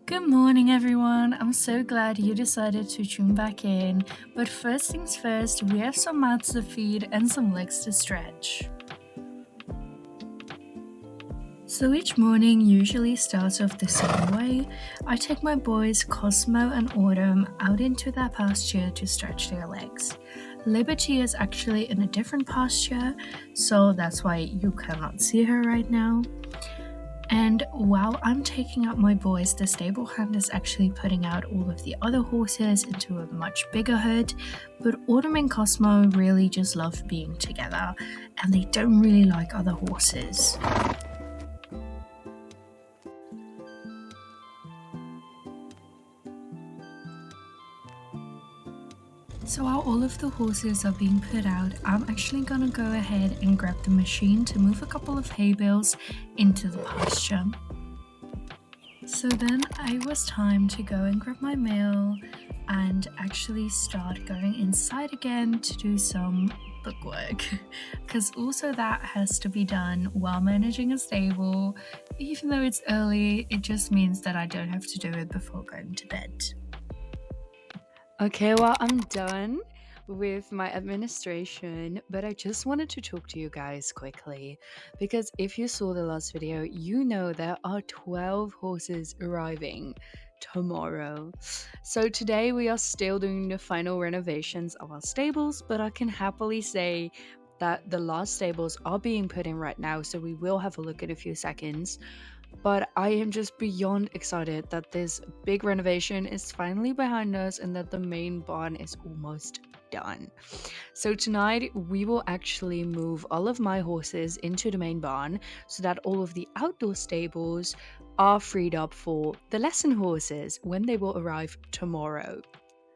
Good morning, everyone. I'm so glad you decided to tune back in. But first things first, we have some mouths to feed and some legs to stretch. So each morning usually starts off the same way. I take my boys Cosmo and Autumn out into their pasture to stretch their legs. Liberty is actually in a different pasture, so that's why you cannot see her right now. And while I'm taking out my boys, the stable hand is actually putting out all of the other horses into a much bigger herd. But Autumn and Cosmo really just love being together, and they don't really like other horses. So while all of the horses are being put out, I'm actually gonna go ahead and grab the machine to move a couple of hay bales into the pasture. So then it was time to go and grab my mail and actually start going inside again to do some bookwork, because also that has to be done while managing a stable. Even though it's early, it just means that I don't have to do it before going to bed. Okay, well, I'm done with my administration, but I just wanted to talk to you guys quickly because if you saw the last video, you know there are 12 horses arriving tomorrow. So today we are still doing the final renovations of our stables, but I can happily say that the last stables are being put in right now, so we will have a look in a few seconds. But I am just beyond excited that this big renovation is finally behind us and that the main barn is almost done. So tonight we will actually move all of my horses into the main barn so that all of the outdoor stables are freed up for the lesson horses when they will arrive tomorrow.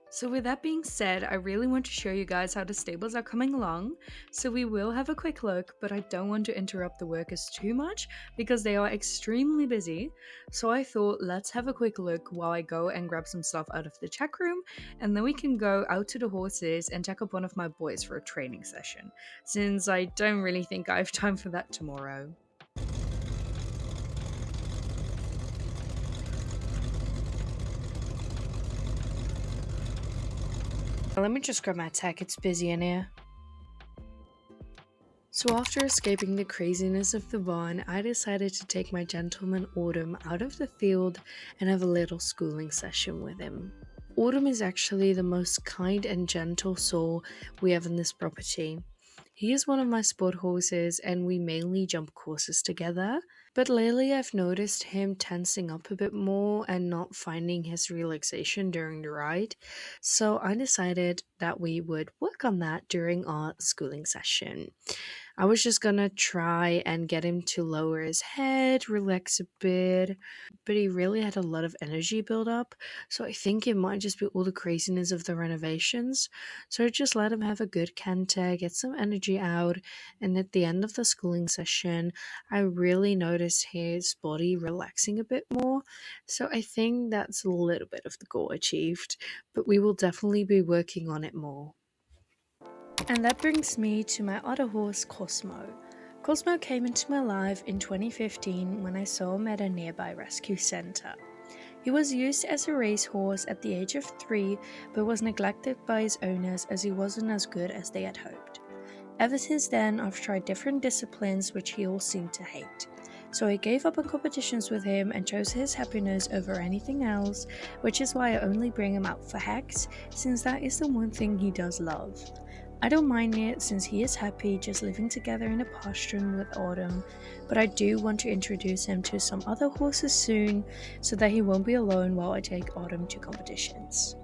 So with that being said, I really want to show you guys how the stables are coming along. So we will have a quick look, but I don't want to interrupt the workers too much because they are extremely busy. So I thought let's have a quick look while I go and grab some stuff out of the check room, and then we can go out to the horses and check up one of my boys for a training session, since I don't really think I have time for that tomorrow. Let me just grab my tech, it's busy in here. So after escaping the craziness of the barn, I decided to take my gentleman Autumn out of the field and have a little schooling session with him. Autumn is actually the most kind and gentle soul we have in this property. He is one of my sport horses and we mainly jump courses together, but lately I've noticed him tensing up a bit more and not finding his relaxation during the ride, so I decided that we would work on that during our schooling session. I was just gonna try and get him to lower his head, relax a bit, but he really had a lot of energy build up, so I think it might just be all the craziness of the renovations. So I just let him have a good canter, get some energy out, and at the end of the schooling session, I really noticed his body relaxing a bit more. So I think that's a little bit of the goal achieved, but we will definitely be working on it more. And that brings me to my other horse, Cosmo. Cosmo came into my life in 2015 when I saw him at a nearby rescue center. He was used as a racehorse at the age of 3, but was neglected by his owners as he wasn't as good as they had hoped. Ever since then, I've tried different disciplines which he all seemed to hate. So I gave up on competitions with him and chose his happiness over anything else, which is why I only bring him out for hacks, since that is the one thing he does love. I don't mind it since he is happy just living together in a pasture with Autumn, but I do want to introduce him to some other horses soon so that he won't be alone while I take Autumn to competitions.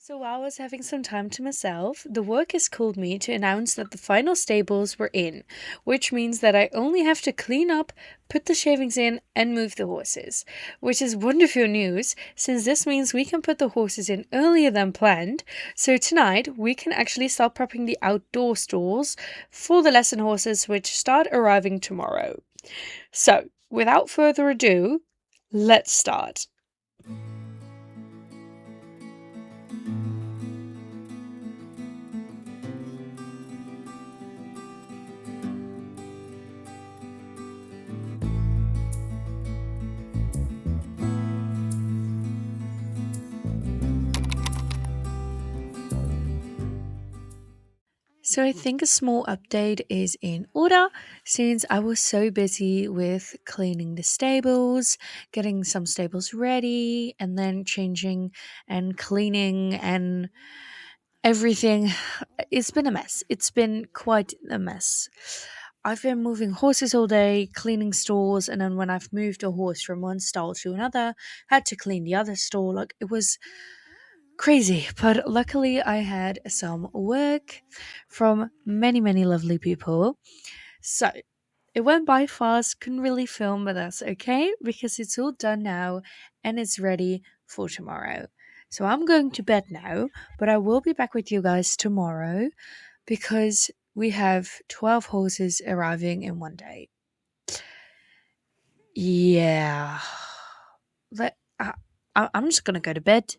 So while I was having some time to myself, the workers called me to announce that the final stables were in, which means that I only have to clean up, put the shavings in, and move the horses. Which is wonderful news, since this means we can put the horses in earlier than planned. So tonight, we can actually start prepping the outdoor stalls for the lesson horses, which start arriving tomorrow. So, without further ado, let's start. So I think a small update is in order since I was so busy with cleaning the stables, getting some stables ready, and then changing and cleaning and everything. It's been a mess. It's been quite a mess. I've been moving horses all day, cleaning stalls, and then when I've moved a horse from one stall to another, had to clean the other stall. Like it was crazy, but luckily I had some work from many, many lovely people. So it went by fast, couldn't really film, but that's okay because it's all done now and it's ready for tomorrow. So I'm going to bed now, but I will be back with you guys tomorrow because we have 12 horses arriving in one day. Yeah. Let, I'm just gonna go to bed.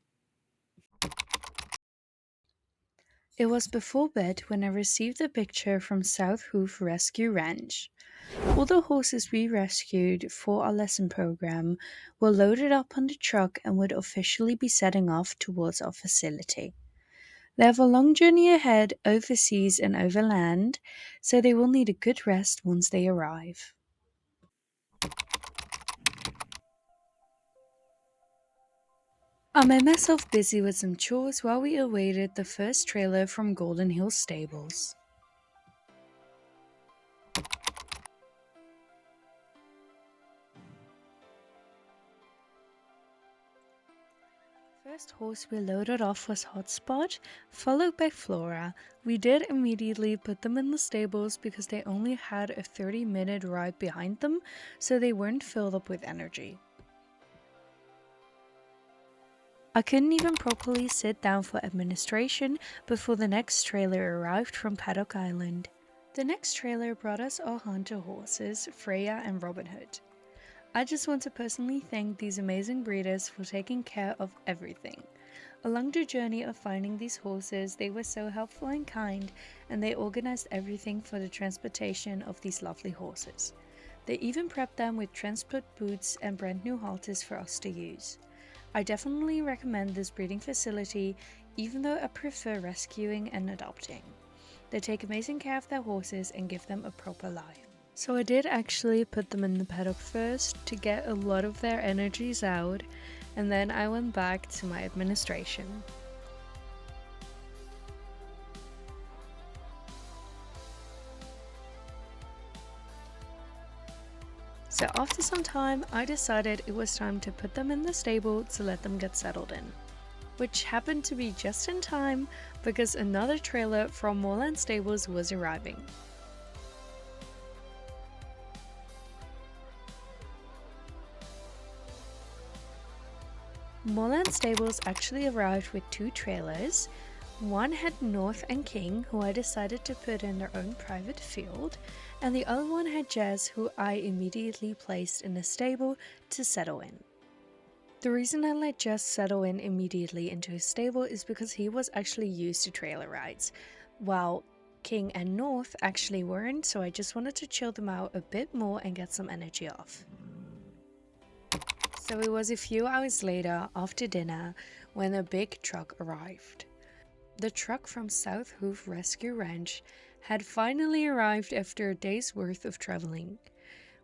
It was before bed when I received a picture from South Hoof Rescue Ranch. All the horses we rescued for our lesson program were loaded up on the truck and would officially be setting off towards our facility. They have a long journey ahead overseas and overland, so they will need a good rest once they arrive. I made myself busy with some chores while we awaited the first trailer from Golden Hill Stables. First horse we loaded off was Hotspot, followed by Flora. We did immediately put them in the stables because they only had a 30-minute ride behind them, so they weren't filled up with energy. I couldn't even properly sit down for administration before the next trailer arrived from Paddock Island. The next trailer brought us our hunter horses, Freya and Robin Hood. I just want to personally thank these amazing breeders for taking care of everything. Along the journey of finding these horses, they were so helpful and kind, and they organized everything for the transportation of these lovely horses. They even prepped them with transport boots and brand new halters for us to use. I definitely recommend this breeding facility, even though I prefer rescuing and adopting. They take amazing care of their horses and give them a proper life. So I did actually put them in the paddock first to get a lot of their energies out, and then I went back to my administration. So after some time, I decided it was time to put them in the stable to let them get settled in. Which happened to be just in time because another trailer from Moorland Stables was arriving. Moorland Stables actually arrived with two trailers. One had North and King, who I decided to put in their own private field, and the other one had Jess, who I immediately placed in a stable to settle in. The reason I let Jess settle in immediately into his stable is because he was actually used to trailer rides, while King and North actually weren't, so I just wanted to chill them out a bit more and get some energy off. So it was a few hours later, after dinner, when a big truck arrived. The truck from South Hoof Rescue Ranch had finally arrived after a day's worth of traveling.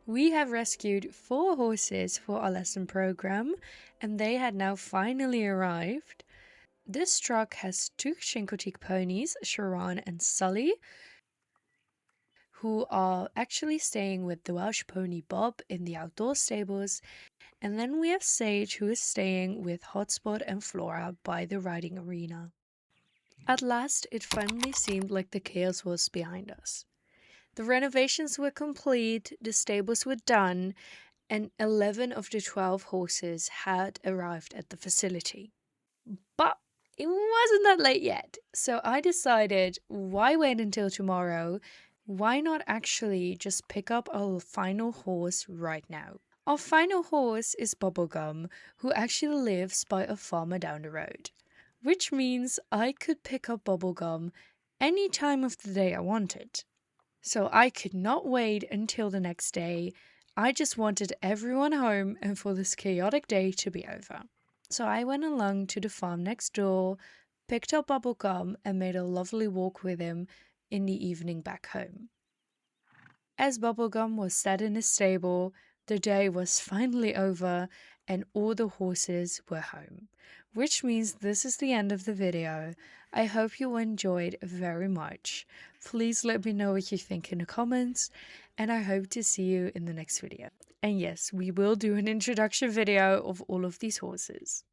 We have rescued 4 horses for our lesson program, and they had now finally arrived. This truck has 2 Chincoteague ponies, Sharon and Sully, who are actually staying with the Welsh pony Bob in the outdoor stables, and then we have Sage, who is staying with Hotspot and Flora by the riding arena. At last, it finally seemed like the chaos was behind us. The renovations were complete, the stables were done, and 11 of the 12 horses had arrived at the facility. But it wasn't that late yet, so I decided, why wait until tomorrow? Why not actually just pick up our final horse right now? Our final horse is Bubblegum, who actually lives by a farmer down the road, which means I could pick up Bubblegum any time of the day I wanted. So I could not wait until the next day. I just wanted everyone home and for this chaotic day to be over. So I went along to the farm next door, picked up Bubblegum, and made a lovely walk with him in the evening back home. As Bubblegum was set in his stable, the day was finally over and all the horses were home. Which means this is the end of the video. I hope you enjoyed very much. Please let me know what you think in the comments, and I hope to see you in the next video. And yes, we will do an introduction video of all of these horses.